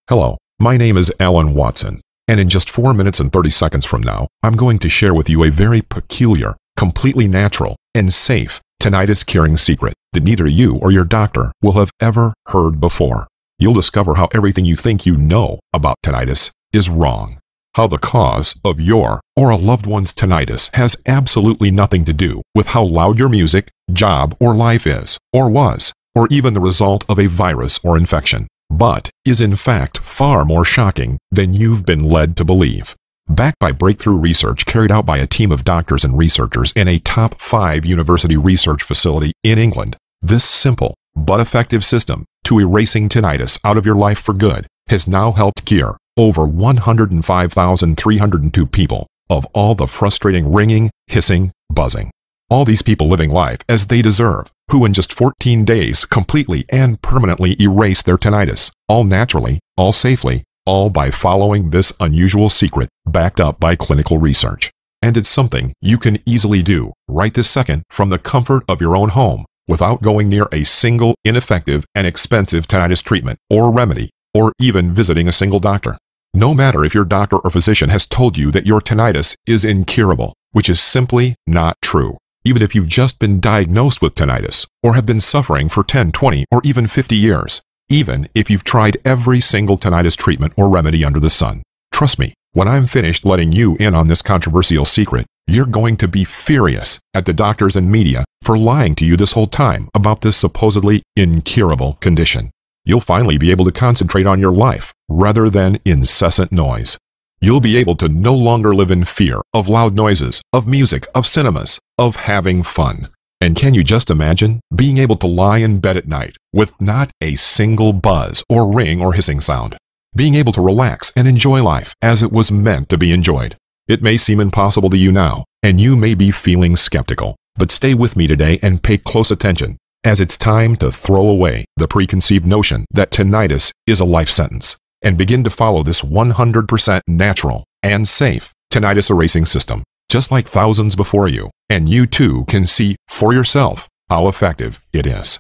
Hello, my name is Alan Watson, and in just 4 minutes and 30 seconds from now, I'm going to share with you a very peculiar, completely natural, and safe tinnitus curing secret that neither you or your doctor will have ever heard before. You'll discover how everything you think you know about tinnitus is wrong. How the cause of your or a loved one's tinnitus has absolutely nothing to do with how loud your music, job, or life is, or was, or even the result of a virus or infection, but is in fact far more shocking than you've been led to believe. Backed by breakthrough research carried out by a team of doctors and researchers in a top 5 university research facility in England, this simple but effective system to erasing tinnitus out of your life for good has now helped cure over 105,302 people of all the frustrating ringing, hissing, buzzing. All these people living life as they deserve, who in just 14 days completely and permanently erase their tinnitus, all naturally, all safely, all by following this unusual secret backed up by clinical research. And it's something you can easily do right this second from the comfort of your own home without going near a single ineffective and expensive tinnitus treatment or remedy, or even visiting a single doctor. No matter if your doctor or physician has told you that your tinnitus is incurable, which is simply not true. Even if you've just been diagnosed with tinnitus or have been suffering for 10, 20, or even 50 years, even if you've tried every single tinnitus treatment or remedy under the sun. Trust me, when I'm finished letting you in on this controversial secret, you're going to be furious at the doctors and media for lying to you this whole time about this supposedly incurable condition. You'll finally be able to concentrate on your life rather than incessant noise. You'll be able to no longer live in fear of loud noises, of music, of cinemas, of having fun. And can you just imagine being able to lie in bed at night with not a single buzz or ring or hissing sound? Being able to relax and enjoy life as it was meant to be enjoyed. It may seem impossible to you now, and you may be feeling skeptical, but stay with me today and pay close attention, as it's time to throw away the preconceived notion that tinnitus is a life sentence, and begin to follow this 100% natural and safe tinnitus erasing system, just like thousands before you, and you too can see for yourself how effective it is.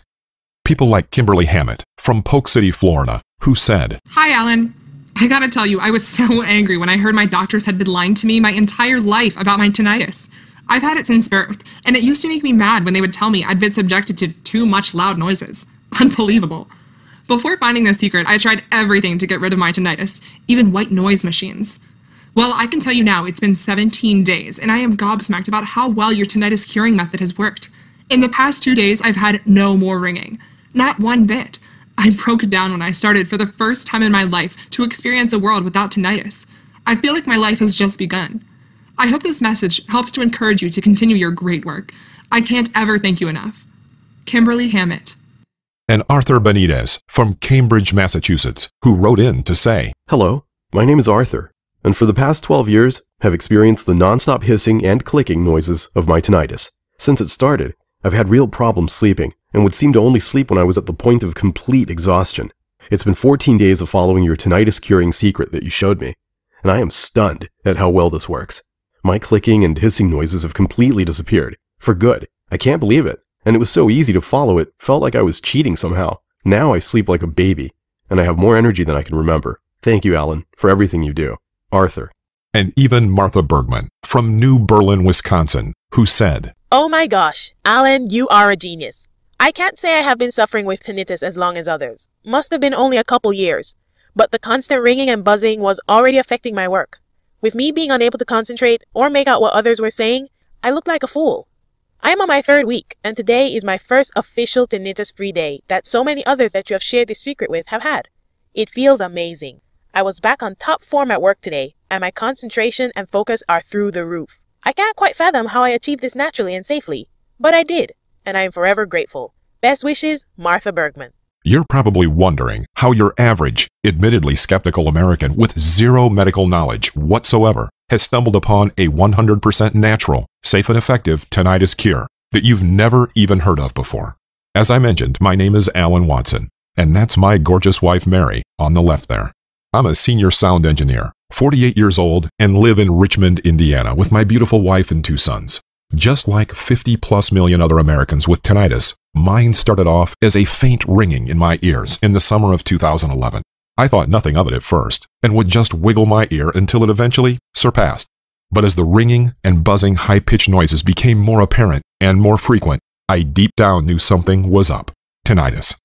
People like Kimberly Hammett from Polk City, Florida, who said, "Hi, Alan. I gotta tell you, I was so angry when I heard my doctors had been lying to me my entire life about my tinnitus. I've had it since birth, and it used to make me mad when they would tell me I'd been subjected to too much loud noises. Unbelievable. Before finding this secret, I tried everything to get rid of my tinnitus, even white noise machines. Well, I can tell you now it's been 17 days, and I am gobsmacked about how well your tinnitus curing method has worked. In the past 2 days, I've had no more ringing. Not one bit. I broke down when I started for the first time in my life to experience a world without tinnitus. I feel like my life has just begun. I hope this message helps to encourage you to continue your great work. I can't ever thank you enough. Kimberly Hammett." And Arthur Benitez from Cambridge, Massachusetts, who wrote in to say, Hello, my name is Arthur, and for the past 12 years have experienced the nonstop hissing and clicking noises of my tinnitus. Since it started, I've had real problems sleeping, and would seem to only sleep when I was at the point of complete exhaustion. It's been 14 days of following your tinnitus curing secret that you showed me, and I am stunned at how well this works. My clicking and hissing noises have completely disappeared, for good. I can't believe it, and it was so easy to follow it felt like I was cheating somehow. Now I sleep like a baby, and I have more energy than I can remember. Thank you, Alan, for everything you do. Arthur. And even Martha Bergman from New Berlin, Wisconsin, who said, "Oh my gosh, Alan, you are a genius. I can't say I have been suffering with tinnitus as long as others. Must have been only a couple years. But the constant ringing and buzzing was already affecting my work. With me being unable to concentrate or make out what others were saying, I looked like a fool. I am on my 3rd week, and today is my first official tinnitus-free day that so many others that you have shared this secret with have had. It feels amazing. I was back on top form at work today, and my concentration and focus are through the roof. I can't quite fathom how I achieved this naturally and safely, but I did, and I am forever grateful. Best wishes, Martha Bergman." You're probably wondering how your average, admittedly skeptical American with zero medical knowledge whatsoever has stumbled upon a 100% natural, safe and effective tinnitus cure that you've never even heard of before. As I mentioned, my name is Alan Watson, and that's my gorgeous wife Mary on the left there. I'm a senior sound engineer, 48 years old, and live in Richmond, Indiana with my beautiful wife and 2 sons. Just like 50+ million other Americans with tinnitus, mine started off as a faint ringing in my ears in the summer of 2011. I thought nothing of it at first, and would just wiggle my ear until it eventually surpassed. But as the ringing and buzzing high-pitched noises became more apparent and more frequent, I deep down knew something was up. Tinnitus.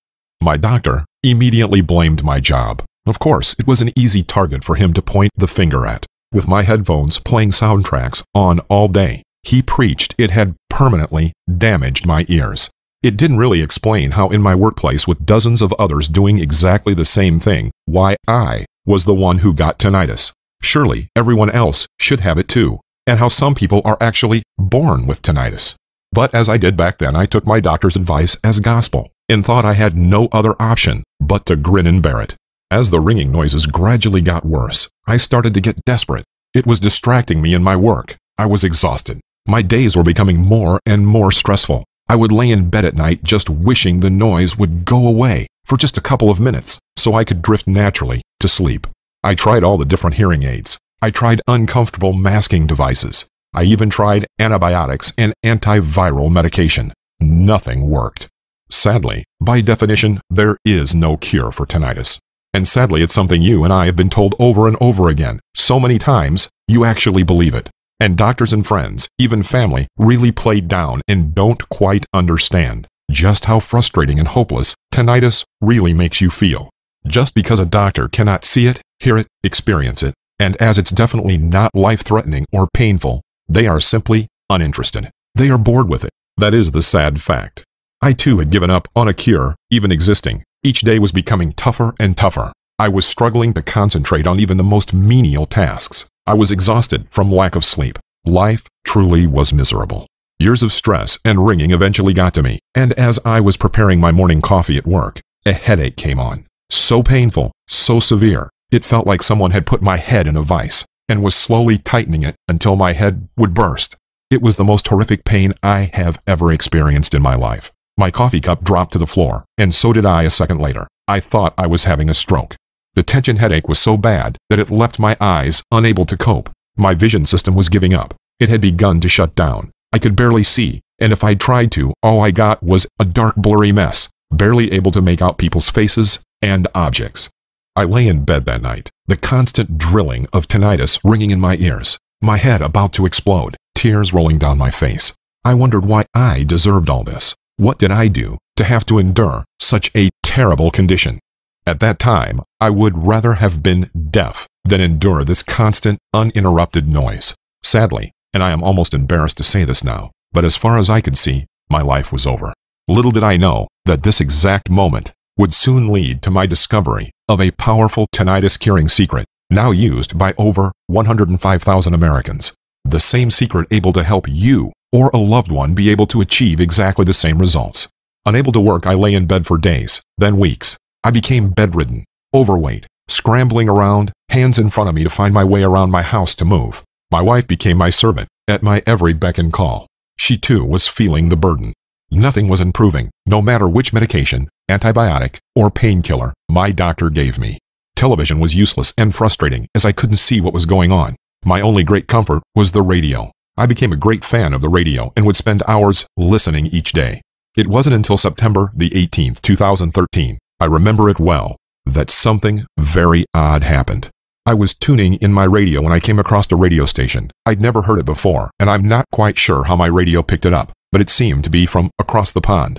My doctor immediately blamed my job. Of course, it was an easy target for him to point the finger at. With my headphones playing soundtracks on all day, he preached it had permanently damaged my ears. It didn't really explain how in my workplace with dozens of others doing exactly the same thing, why I was the one who got tinnitus. Surely everyone else should have it too, and how some people are actually born with tinnitus. But as I did back then, I took my doctor's advice as gospel and thought I had no other option but to grin and bear it. As the ringing noises gradually got worse, I started to get desperate. It was distracting me in my work. I was exhausted. My days were becoming more and more stressful. I would lay in bed at night just wishing the noise would go away for just a couple of minutes so I could drift naturally to sleep. I tried all the different hearing aids. I tried uncomfortable masking devices. I even tried antibiotics and antiviral medication. Nothing worked. Sadly, by definition, there is no cure for tinnitus. And sadly, it's something you and I have been told over and over again, so many times, you actually believe it. And doctors and friends, even family, really play down and don't quite understand just how frustrating and hopeless tinnitus really makes you feel. Just because a doctor cannot see it, hear it, experience it, and as it's definitely not life-threatening or painful, they are simply uninterested. They are bored with it. That is the sad fact. I too had given up on a cure, even existing. Each day was becoming tougher and tougher. I was struggling to concentrate on even the most menial tasks. I was exhausted from lack of sleep. Life truly was miserable. Years of stress and ringing eventually got to me, and as I was preparing my morning coffee at work, a headache came on. So painful, so severe, it felt like someone had put my head in a vice and was slowly tightening it until my head would burst. It was the most horrific pain I have ever experienced in my life. My coffee cup dropped to the floor, and so did I a second later. I thought I was having a stroke. The tension headache was so bad that it left my eyes unable to cope. My vision system was giving up. It had begun to shut down. I could barely see, and if I tried to, all I got was a dark, blurry mess, barely able to make out people's faces and objects. I lay in bed that night, the constant drilling of tinnitus ringing in my ears, my head about to explode, tears rolling down my face. I wondered why I deserved all this. What did I do to have to endure such a terrible condition? At that time, I would rather have been deaf than endure this constant, uninterrupted noise. Sadly, and I am almost embarrassed to say this now, but as far as I could see, my life was over. Little did I know that this exact moment would soon lead to my discovery of a powerful tinnitus curing secret, now used by over 105,000 Americans. The same secret able to help you or a loved one be able to achieve exactly the same results. Unable to work, I lay in bed for days, then weeks. I became bedridden, overweight, scrambling around, hands in front of me to find my way around my house to move. My wife became my servant, at my every beck and call. She too was feeling the burden. Nothing was improving, no matter which medication, antibiotic, or painkiller my doctor gave me. Television was useless and frustrating as I couldn't see what was going on. My only great comfort was the radio. I became a great fan of the radio and would spend hours listening each day. It wasn't until September the 18th, 2013, I remember it well, that something very odd happened. I was tuning in my radio when I came across a radio station. I'd never heard it before, and I'm not quite sure how my radio picked it up, but it seemed to be from across the pond.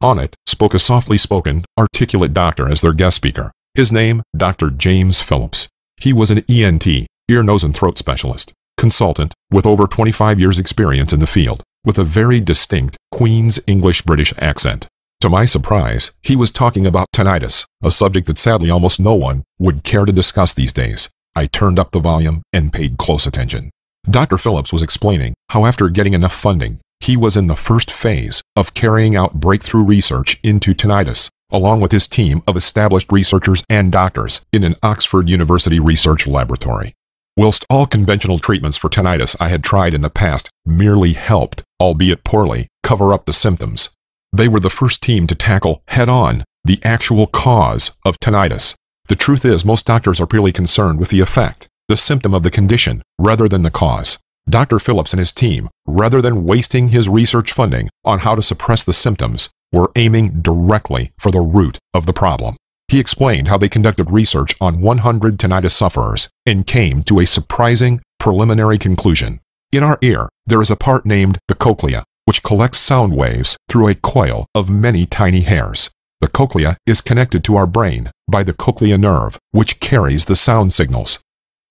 On it spoke a softly spoken, articulate doctor as their guest speaker. His name, Dr. James Phillips. He was an ENT, ear, nose, and throat specialist, consultant with over 25 years' experience in the field, with a very distinct Queen's English-British accent. To my surprise, he was talking about tinnitus, a subject that sadly almost no one would care to discuss these days. I turned up the volume and paid close attention. Dr. Phillips was explaining how after getting enough funding, he was in the first phase of carrying out breakthrough research into tinnitus, along with his team of established researchers and doctors in an Oxford University research laboratory. Whilst all conventional treatments for tinnitus I had tried in the past merely helped, albeit poorly, cover up the symptoms, they were the first team to tackle head-on the actual cause of tinnitus. The truth is, most doctors are purely concerned with the effect, the symptom of the condition, rather than the cause. Dr. Phillips and his team, rather than wasting his research funding on how to suppress the symptoms, were aiming directly for the root of the problem. He explained how they conducted research on 100 tinnitus sufferers and came to a surprising preliminary conclusion. In our ear, there is a part named the cochlea, which collects sound waves through a coil of many tiny hairs. The cochlea is connected to our brain by the cochlea nerve, which carries the sound signals.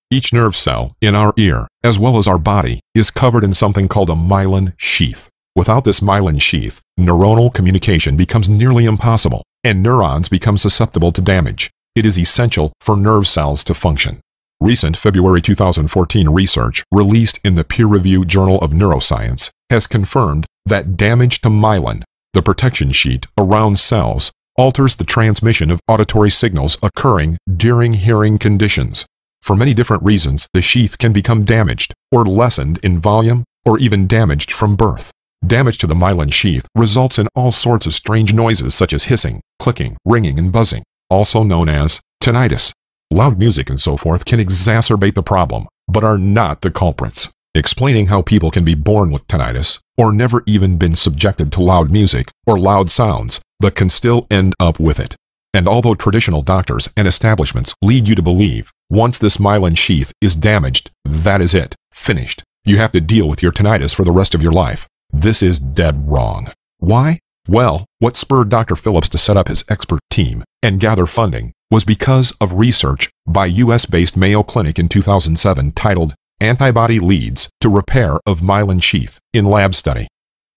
Each nerve cell in our ear, as well as our body, is covered in something called a myelin sheath. Without this myelin sheath, neuronal communication becomes nearly impossible, and neurons become susceptible to damage. It is essential for nerve cells to function. Recent February 2014 research released in the peer-reviewed Journal of Neuroscience has confirmed that damage to myelin, the protection sheet around cells, alters the transmission of auditory signals occurring during hearing conditions. For many different reasons, the sheath can become damaged or lessened in volume or even damaged from birth. Damage to the myelin sheath results in all sorts of strange noises such as hissing, clicking, ringing, and buzzing, also known as tinnitus. Loud music and so forth can exacerbate the problem, but are not the culprits. Explaining how people can be born with tinnitus or never even been subjected to loud music or loud sounds, but can still end up with it. And although traditional doctors and establishments lead you to believe once this myelin sheath is damaged, that is it, finished. You have to deal with your tinnitus for the rest of your life. This is dead wrong. Why? Well, what spurred Dr. Phillips to set up his expert team and gather funding was because of research by US-based Mayo Clinic in 2007 titled Antibody Leads to Repair of Myelin Sheath in Lab Study.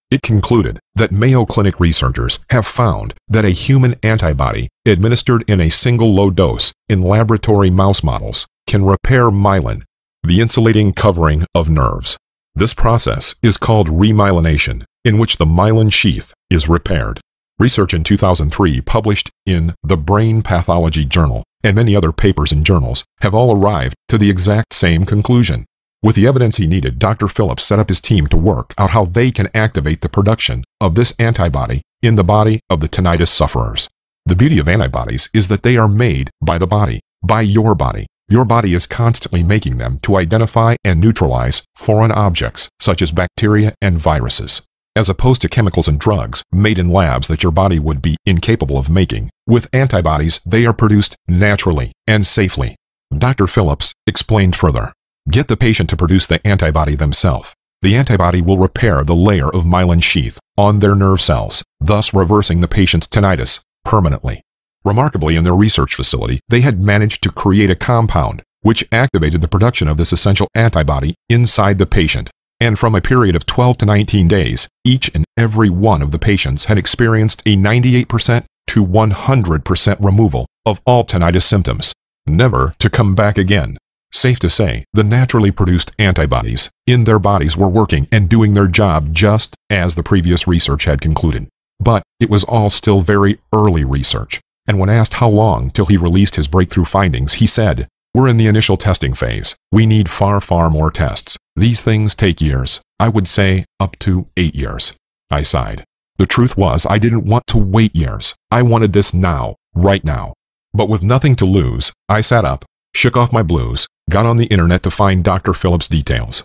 It concluded that Mayo Clinic researchers have found that a human antibody administered in a single low dose in laboratory mouse models can repair myelin, the insulating covering of nerves. This process is called remyelination, in which the myelin sheath is repaired. Research in 2003 published in the Brain Pathology Journal and many other papers and journals have all arrived to the exact same conclusion. With the evidence he needed, Dr. Phillips set up his team to work out how they can activate the production of this antibody in the body of the tinnitus sufferers. The beauty of antibodies is that they are made by the body, by your body. Your body is constantly making them to identify and neutralize foreign objects, such as bacteria and viruses. As opposed to chemicals and drugs made in labs that your body would be incapable of making, with antibodies they are produced naturally and safely. Dr. Phillips explained further. Get the patient to produce the antibody themselves. The antibody will repair the layer of myelin sheath on their nerve cells, thus reversing the patient's tinnitus permanently. Remarkably, in their research facility, they had managed to create a compound which activated the production of this essential antibody inside the patient. And from a period of 12 to 19 days, each and every one of the patients had experienced a 98% to 100% removal of all tinnitus symptoms, never to come back again. Safe to say, the naturally produced antibodies in their bodies were working and doing their job just as the previous research had concluded. But it was all still very early research. And when asked how long till he released his breakthrough findings, he said, "We're in the initial testing phase. We need far more tests. These things take years. I would say up to 8 years. I sighed. The truth was, I didn't want to wait years. I wanted this now, right now. But with nothing to lose, I sat up, shook off my blues, got on the internet to find Dr. Phillips' details.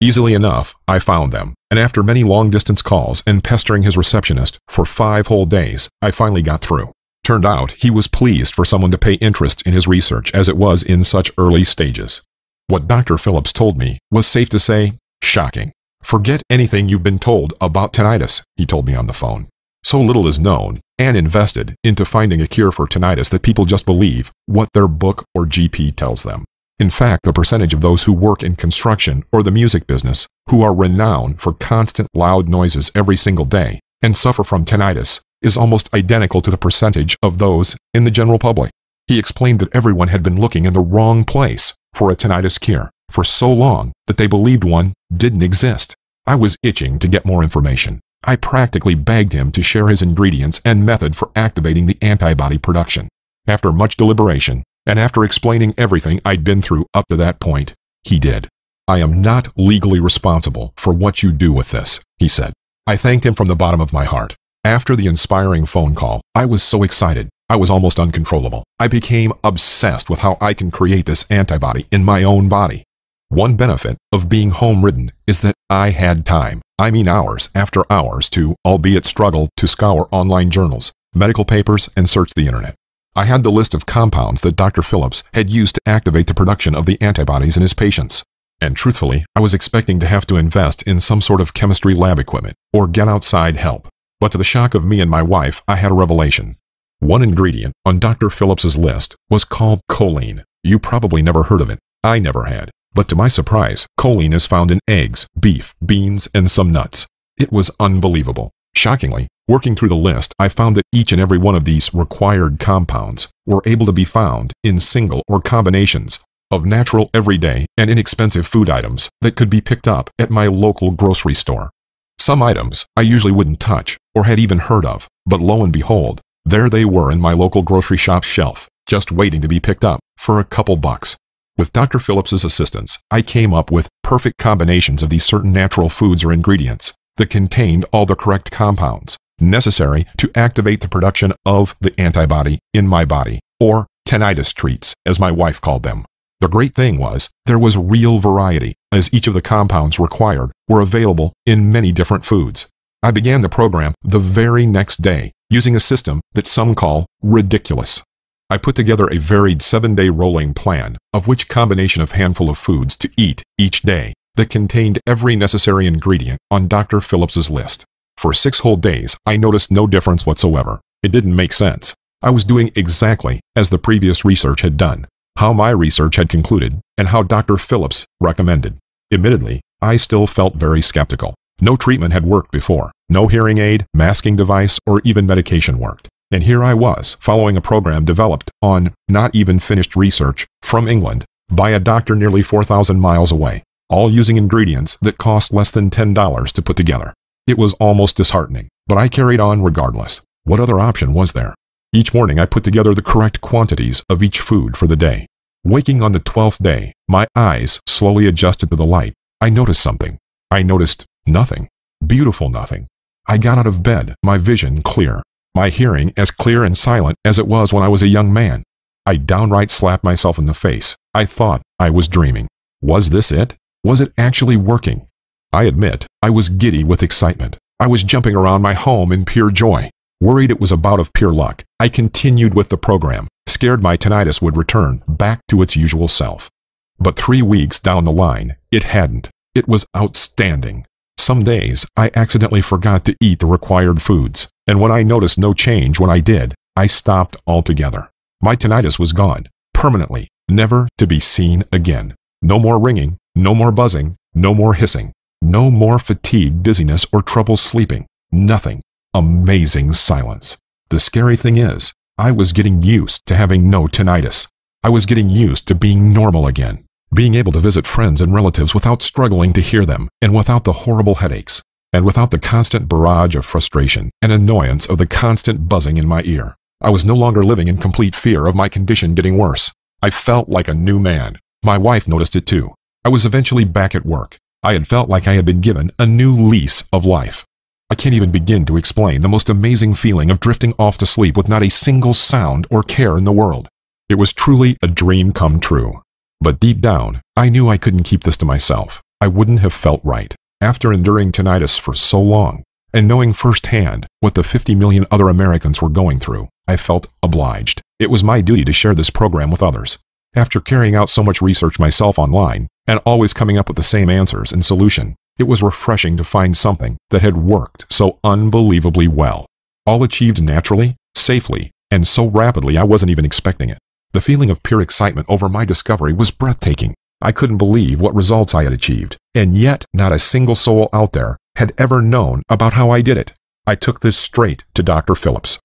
Easily enough, I found them, and after many long-distance calls and pestering his receptionist for 5 whole days, I finally got through. Turned out he was pleased for someone to pay interest in his research as it was in such early stages. What Dr. Phillips told me was, safe to say, shocking. Forget anything you've been told about tinnitus, he told me on the phone. So little is known and invested into finding a cure for tinnitus that people just believe what their book or GP tells them. In fact, the percentage of those who work in construction or the music business who are renowned for constant loud noises every single day and suffer from tinnitus is almost identical to the percentage of those in the general public. He explained that everyone had been looking in the wrong place for a tinnitus cure for so long that they believed one didn't exist. I was itching to get more information. I practically begged him to share his ingredients and method for activating the antibody production. After much deliberation, and after explaining everything I'd been through up to that point, he did. "I am not legally responsible for what you do with this," he said. I thanked him from the bottom of my heart. After the inspiring phone call, I was so excited. I was almost uncontrollable. I became obsessed with how I can create this antibody in my own body. One benefit of being home-ridden is that I had time, I mean hours after hours to, albeit struggle, to scour online journals, medical papers, and search the internet. I had the list of compounds that Dr. Phillips had used to activate the production of the antibodies in his patients. And truthfully, I was expecting to have to invest in some sort of chemistry lab equipment or get outside help. But to the shock of me and my wife, I had a revelation. One ingredient on Dr. Phillips's list was called choline. You probably never heard of it. I never had. But to my surprise, choline is found in eggs, beef, beans, and some nuts. It was unbelievable. Shockingly, working through the list, I found that each and every one of these required compounds were able to be found in single or combinations of natural, everyday, and inexpensive food items that could be picked up at my local grocery store. Some items I usually wouldn't touch or had even heard of, but lo and behold, there they were in my local grocery shop's shelf, just waiting to be picked up for a couple bucks. With Dr. Phillips's assistance, I came up with perfect combinations of these certain natural foods or ingredients that contained all the correct compounds necessary to activate the production of the antibody in my body, or tinnitus treats, as my wife called them. The great thing was, there was real variety, as each of the compounds required were available in many different foods. I began the program the very next day, using a system that some call ridiculous. I put together a varied 7-day rolling plan of which combination of handful of foods to eat each day that contained every necessary ingredient on Dr. Phillips's list. For 6 whole days, I noticed no difference whatsoever. It didn't make sense. I was doing exactly as the previous research had done, how my research had concluded, and how Dr. Phillips recommended. Admittedly, I still felt very skeptical. No treatment had worked before. No hearing aid, masking device, or even medication worked. And here I was, following a program developed on not even finished research from England by a doctor nearly 4,000 miles away, all using ingredients that cost less than $10 to put together. It was almost disheartening, but I carried on regardless. What other option was there? Each morning I put together the correct quantities of each food for the day. Waking on the 12th day, my eyes slowly adjusted to the light. I noticed something. I noticed nothing. Beautiful nothing. I got out of bed, my vision clear. My hearing as clear and silent as it was when I was a young man. I downright slapped myself in the face. I thought I was dreaming. Was this it? Was it actually working? I admit, I was giddy with excitement. I was jumping around my home in pure joy. Worried it was a bout of pure luck, I continued with the program, scared my tinnitus would return back to its usual self. But 3 weeks down the line, it hadn't. It was outstanding. Some days, I accidentally forgot to eat the required foods, and when I noticed no change when I did, I stopped altogether. My tinnitus was gone, permanently, never to be seen again. No more ringing, no more buzzing, no more hissing, no more fatigue, dizziness, or trouble sleeping. Nothing. Amazing silence. The scary thing is, I was getting used to having no tinnitus. I was getting used to being normal again. Being able to visit friends and relatives without struggling to hear them, and without the horrible headaches, and without the constant barrage of frustration and annoyance of the constant buzzing in my ear. I was no longer living in complete fear of my condition getting worse. I felt like a new man. My wife noticed it too. I was eventually back at work. I had felt like I had been given a new lease of life. I can't even begin to explain the most amazing feeling of drifting off to sleep with not a single sound or care in the world. It was truly a dream come true. But deep down, I knew I couldn't keep this to myself. I wouldn't have felt right. After enduring tinnitus for so long, and knowing firsthand what the 50 million other Americans were going through, I felt obliged. It was my duty to share this program with others. After carrying out so much research myself online, and always coming up with the same answers and solution, it was refreshing to find something that had worked so unbelievably well. All achieved naturally, safely, and so rapidly I wasn't even expecting it. The feeling of pure excitement over my discovery was breathtaking. I couldn't believe what results I had achieved, and yet not a single soul out there had ever known about how I did it. I took this straight to Dr. Phillips.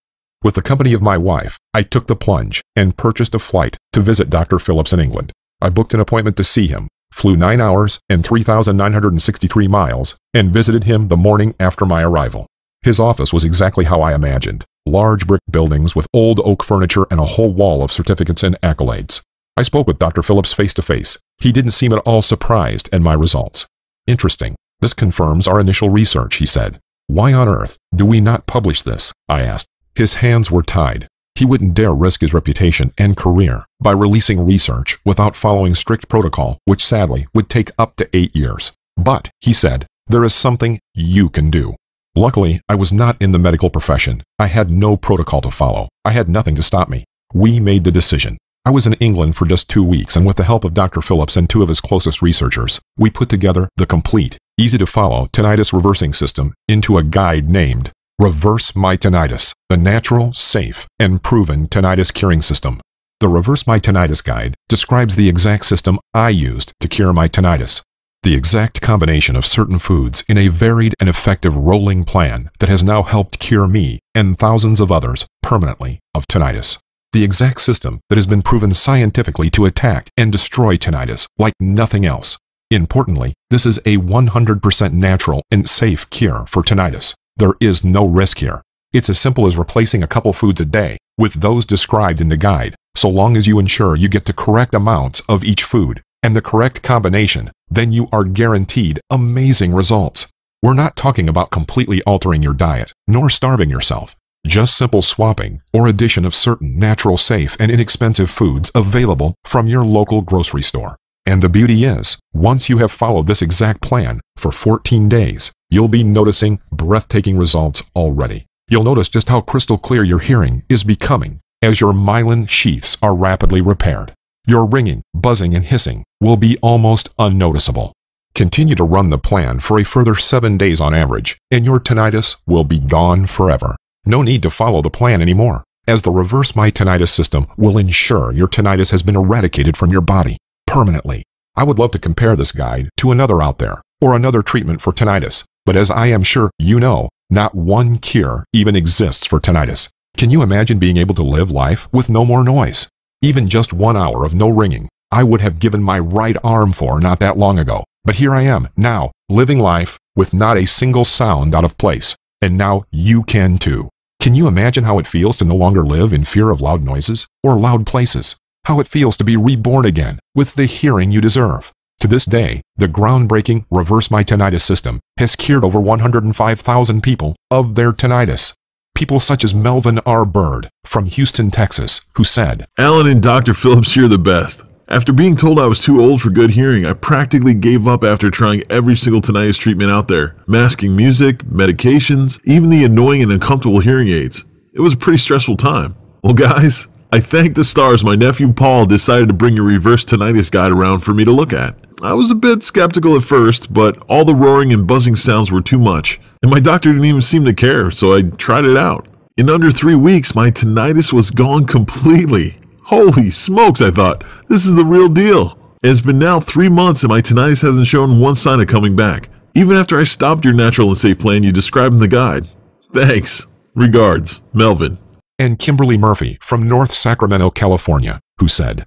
With the company of my wife, I took the plunge and purchased a flight to visit Dr. Phillips in England. I booked an appointment to see him, flew 9 hours and 3,963 miles, and visited him the morning after my arrival. His office was exactly how I imagined. Large brick buildings with old oak furniture and a whole wall of certificates and accolades. I spoke with Dr. Phillips face to face. He didn't seem at all surprised at my results. Interesting. This confirms our initial research, he said. Why on earth do we not publish this? I asked. His hands were tied. He wouldn't dare risk his reputation and career by releasing research without following strict protocol, which sadly would take up to 8 years. But, he said, there is something you can do. Luckily, I was not in the medical profession. I had no protocol to follow. I had nothing to stop me. we made the decision. I was in England for just 2 weeks, and with the help of Dr. Phillips and 2 of his closest researchers, we put together the complete, easy-to-follow tinnitus reversing system into a guide named Reverse My Tinnitus, the natural, safe, and proven tinnitus curing system. The Reverse My Tinnitus guide describes the exact system I used to cure my tinnitus, the exact combination of certain foods in a varied and effective rolling plan that has now helped cure me and thousands of others permanently of tinnitus. The exact system that has been proven scientifically to attack and destroy tinnitus like nothing else. Importantly, this is a 100% natural and safe cure for tinnitus. There is no risk here. It's as simple as replacing a couple foods a day with those described in the guide, so long as you ensure you get the correct amounts of each food and the correct combination, then you are guaranteed amazing results. We're not talking about completely altering your diet, nor starving yourself. Just simple swapping or addition of certain natural, safe, and inexpensive foods available from your local grocery store. And the beauty is, once you have followed this exact plan for 14 days, you'll be noticing breathtaking results already. You'll notice just how crystal clear your hearing is becoming as your myelin sheaths are rapidly repaired. Your ringing, buzzing, and hissing will be almost unnoticeable. Continue to run the plan for a further 7 days on average, and your tinnitus will be gone forever. No need to follow the plan anymore, as the Reverse My Tinnitus system will ensure your tinnitus has been eradicated from your body permanently. I would love to compare this guide to another out there, or another treatment for tinnitus, but as I am sure you know, not one cure even exists for tinnitus. Can you imagine being able to live life with no more noise? Even just 1 hour of no ringing, I would have given my right arm for not that long ago. But here I am, now, living life with not a single sound out of place. And now you can too. Can you imagine how it feels to no longer live in fear of loud noises or loud places? How it feels to be reborn again with the hearing you deserve? To this day, the groundbreaking Reverse My Tinnitus system has cured over 105,000 people of their tinnitus. People such as Melvin R. Bird from Houston, Texas, who said, "Alan and Dr. Phillips, you're the best. After being told I was too old for good hearing, I practically gave up after trying every single tinnitus treatment out there. Masking music, medications, even the annoying and uncomfortable hearing aids. It was a pretty stressful time. Well guys, I thank the stars my nephew Paul decided to bring a reverse tinnitus guide around for me to look at. I was a bit skeptical at first, but all the roaring and buzzing sounds were too much, and my doctor didn't even seem to care, so I tried it out. In under 3 weeks, my tinnitus was gone completely. Holy smokes, I thought, this is the real deal. It's been now 3 months and my tinnitus hasn't shown one sign of coming back, even after I stopped your natural and safe plan you described in the guide. Thanks. Regards, Melvin." and Kimberly Murphy from North Sacramento, California, who said,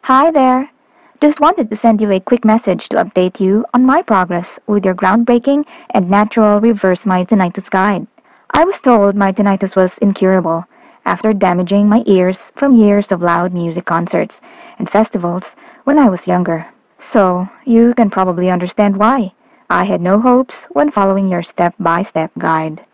Hi there. Just wanted to send you a quick message to update you on my progress with your groundbreaking and natural Reverse My Tinnitus guide. I was told my tinnitus was incurable after damaging my ears from years of loud music concerts and festivals when I was younger. So, you can probably understand why I had no hopes when following your step-by-step guide.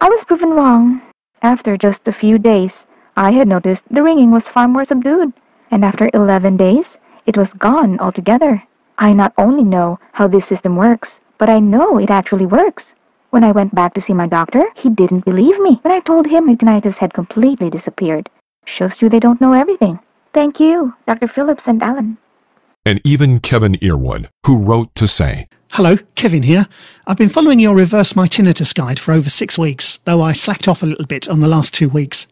I was proven wrong. After just a few days, I had noticed the ringing was far more subdued, and after 11 days, it was gone altogether. I not only know how this system works, but I know it actually works. When I went back to see my doctor, he didn't believe me when I told him my tinnitus had completely disappeared. Shows you they don't know everything. Thank you, Dr. Phillips and Alan. and even Kevin Earwood, who wrote to say, Hello, Kevin here. I've been following your Reverse My Tinnitus guide for over 6 weeks, though I slacked off a little bit on the last 2 weeks.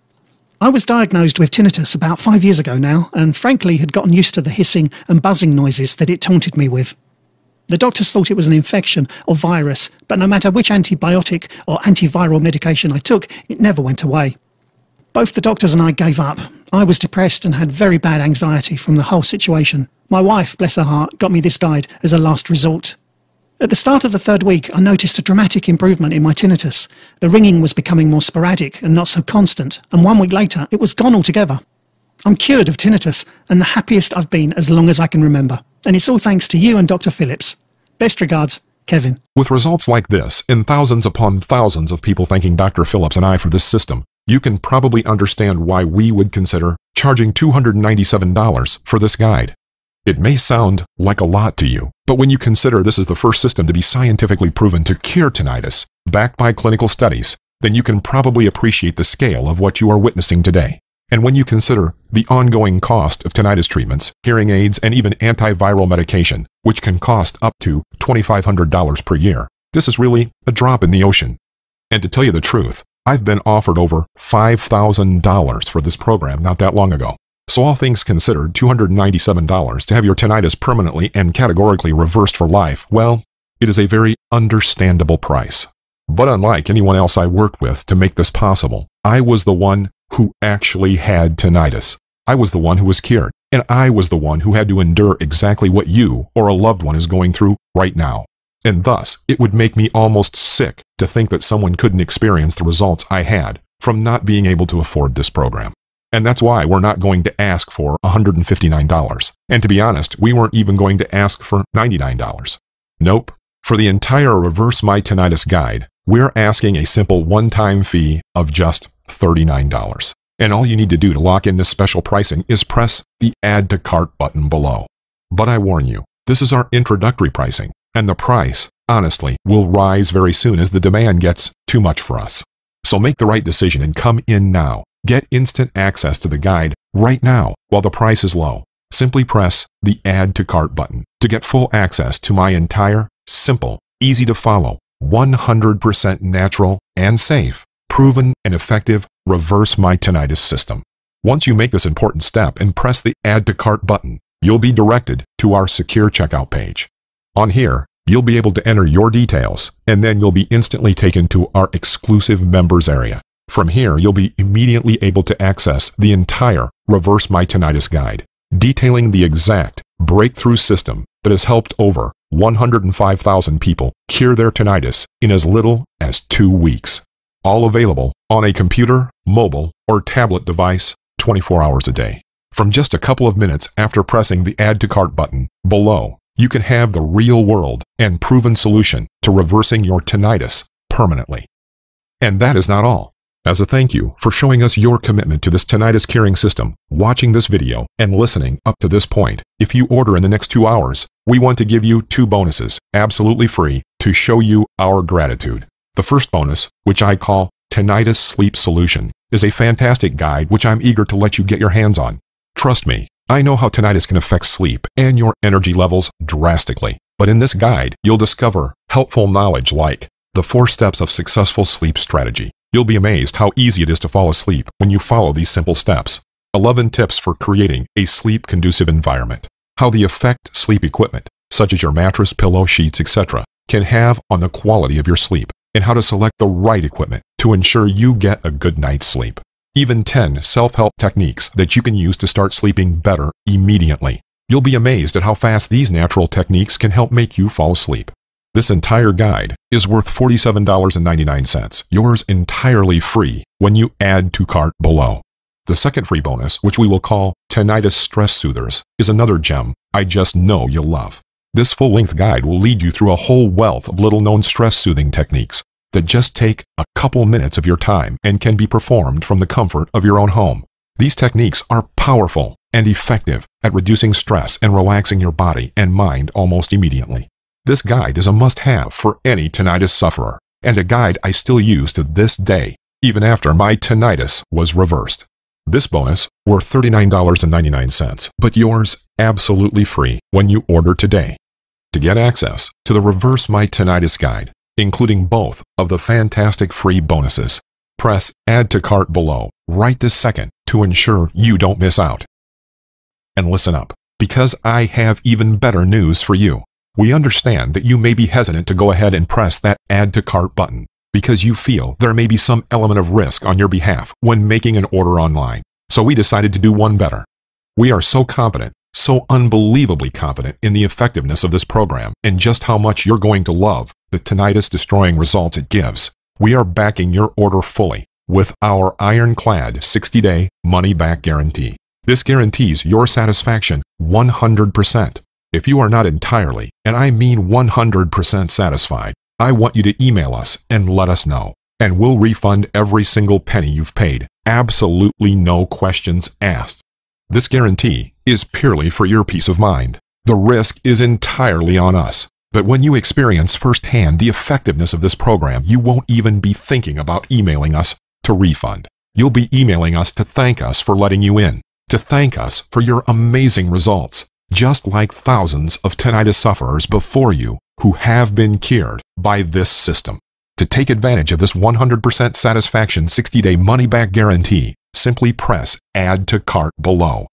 I was diagnosed with tinnitus about 5 years ago now, and frankly had gotten used to the hissing and buzzing noises that it taunted me with. The doctors thought it was an infection or virus, but no matter which antibiotic or antiviral medication I took, it never went away. Both the doctors and I gave up. I was depressed and had very bad anxiety from the whole situation. My wife, bless her heart, got me this guide as a last resort. At the start of the 3rd week, I noticed a dramatic improvement in my tinnitus. The ringing was becoming more sporadic and not so constant, and 1 week later, it was gone altogether. I'm cured of tinnitus, and the happiest I've been as long as I can remember. And it's all thanks to you and Dr. Phillips. Best regards, Kevin. With results like this, and thousands upon thousands of people thanking Dr. Phillips and I for this system, you can probably understand why we would consider charging $297 for this guide. It may sound like a lot to you, but when you consider this is the first system to be scientifically proven to cure tinnitus, backed by clinical studies, then you can probably appreciate the scale of what you are witnessing today. And when you consider the ongoing cost of tinnitus treatments, hearing aids, and even antiviral medication, which can cost up to $2,500 per year, this is really a drop in the ocean. And to tell you the truth, I've been offered over $5,000 for this program not that long ago. So all things considered, $297 to have your tinnitus permanently and categorically reversed for life, well, it is a very understandable price. But unlike anyone else I worked with to make this possible, I was the one who actually had tinnitus. I was the one who was cured, and I was the one who had to endure exactly what you or a loved one is going through right now. And thus, it would make me almost sick to think that someone couldn't experience the results I had from not being able to afford this program. And that's why we're not going to ask for $159. And to be honest, we weren't even going to ask for $99. Nope. For the entire Reverse My Tinnitus guide, we're asking a simple one-time fee of just $39. And all you need to do to lock in this special pricing is press the Add to Cart button below. But I warn you, this is our introductory pricing, and the price, honestly, will rise very soon as the demand gets too much for us. So make the right decision and come in now. Get instant access to the guide right now while the price is low. Simply press the Add to Cart button to get full access to my entire, simple, easy to follow, 100% natural and safe, proven and effective Reverse My Tinnitus system. Once you make this important step and press the Add to Cart button, you'll be directed to our secure checkout page. On here, you'll be able to enter your details, and then you'll be instantly taken to our exclusive members area. From here, you'll be immediately able to access the entire Reverse My Tinnitus guide, detailing the exact breakthrough system that has helped over 105,000 people cure their tinnitus in as little as 2 weeks. All available on a computer, mobile, or tablet device 24 hours a day. From just a couple of minutes after pressing the Add to Cart button below, you can have the real world and proven solution to reversing your tinnitus permanently. And that is not all. As a thank you for showing us your commitment to this tinnitus curing system, watching this video, and listening up to this point, if you order in the next 2 hours, we want to give you 2 bonuses, absolutely free, to show you our gratitude. The first bonus, which I call Tinnitus Sleep Solution, is a fantastic guide which I'm eager to let you get your hands on. Trust me, I know how tinnitus can affect sleep and your energy levels drastically, but in this guide, you'll discover helpful knowledge like the 4 steps of successful sleep strategy. You'll be amazed how easy it is to fall asleep when you follow these simple steps. 11 tips for creating a sleep-conducive environment. How the effect sleep equipment, such as your mattress, pillow, sheets, etc., can have on the quality of your sleep, and how to select the right equipment to ensure you get a good night's sleep. Even 10 self-help techniques that you can use to start sleeping better immediately. You'll be amazed at how fast these natural techniques can help make you fall asleep. This entire guide is worth $47.99, yours entirely free when you add to cart below. The second free bonus, which we will call Tinnitus Stress Soothers, is another gem I just know you'll love. This full-length guide will lead you through a whole wealth of little-known stress-soothing techniques that just take a couple minutes of your time and can be performed from the comfort of your own home. These techniques are powerful and effective at reducing stress and relaxing your body and mind almost immediately. This guide is a must-have for any tinnitus sufferer, and a guide I still use to this day, even after my tinnitus was reversed. This bonus, worth $39.99, but yours absolutely free when you order today. To get access to the Reverse My Tinnitus guide, including both of the fantastic free bonuses, press Add to Cart below right this second to ensure you don't miss out. And listen up, because I have even better news for you. We understand that you may be hesitant to go ahead and press that Add to Cart button because you feel there may be some element of risk on your behalf when making an order online. So we decided to do one better. We are so confident, so unbelievably confident in the effectiveness of this program and just how much you're going to love the tinnitus-destroying results it gives. We are backing your order fully with our ironclad 60-day money-back guarantee. This guarantees your satisfaction 100%. If you are not entirely, and I mean 100% satisfied, I want you to email us and let us know, and we'll refund every single penny you've paid, absolutely no questions asked. This guarantee is purely for your peace of mind. The risk is entirely on us, but when you experience firsthand the effectiveness of this program, you won't even be thinking about emailing us to refund. You'll be emailing us to thank us for letting you in, to thank us for your amazing results, just like thousands of tinnitus sufferers before you who have been cured by this system. To take advantage of this 100% satisfaction 60-day money-back guarantee, simply press Add to Cart below.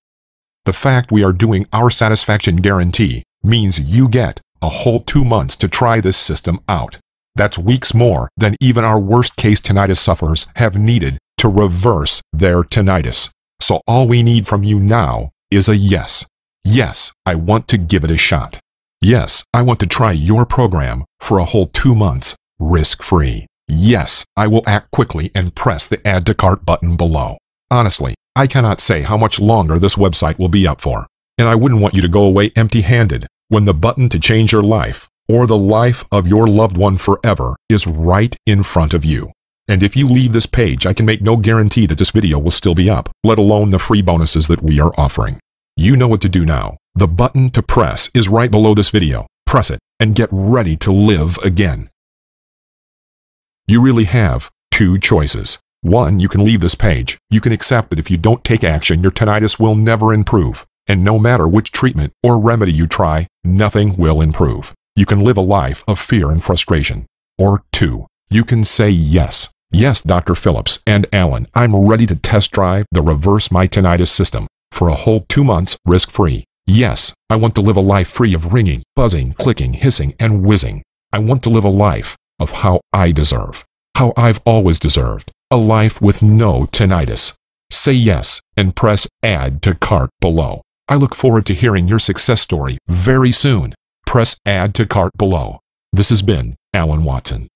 The fact we are doing our satisfaction guarantee means you get a whole 2 months to try this system out. That's weeks more than even our worst-case tinnitus sufferers have needed to reverse their tinnitus. So all we need from you now is a yes. Yes, I want to give it a shot. Yes, I want to try your program for a whole 2 months, risk-free. Yes, I will act quickly and press the Add to Cart button below. Honestly, I cannot say how much longer this website will be up for, and I wouldn't want you to go away empty-handed when the button to change your life or the life of your loved one forever is right in front of you. And if you leave this page, I can make no guarantee that this video will still be up, let alone the free bonuses that we are offering. You know what to do now. The button to press is right below this video. Press it and get ready to live again. You really have two choices. One, you can leave this page. You can accept that if you don't take action, your tinnitus will never improve. And no matter which treatment or remedy you try, nothing will improve. You can live a life of fear and frustration. Or two, you can say yes. Yes, Dr. Phillips and Alan, I'm ready to test drive the Reverse My Tinnitus system for a whole 2 months risk-free. Yes, I want to live a life free of ringing, buzzing, clicking, hissing, and whizzing. I want to live a life of how I deserve, how I've always deserved, a life with no tinnitus. Say yes and press Add to Cart below. I look forward to hearing your success story very soon. Press Add to Cart below. This has been Alan Watson.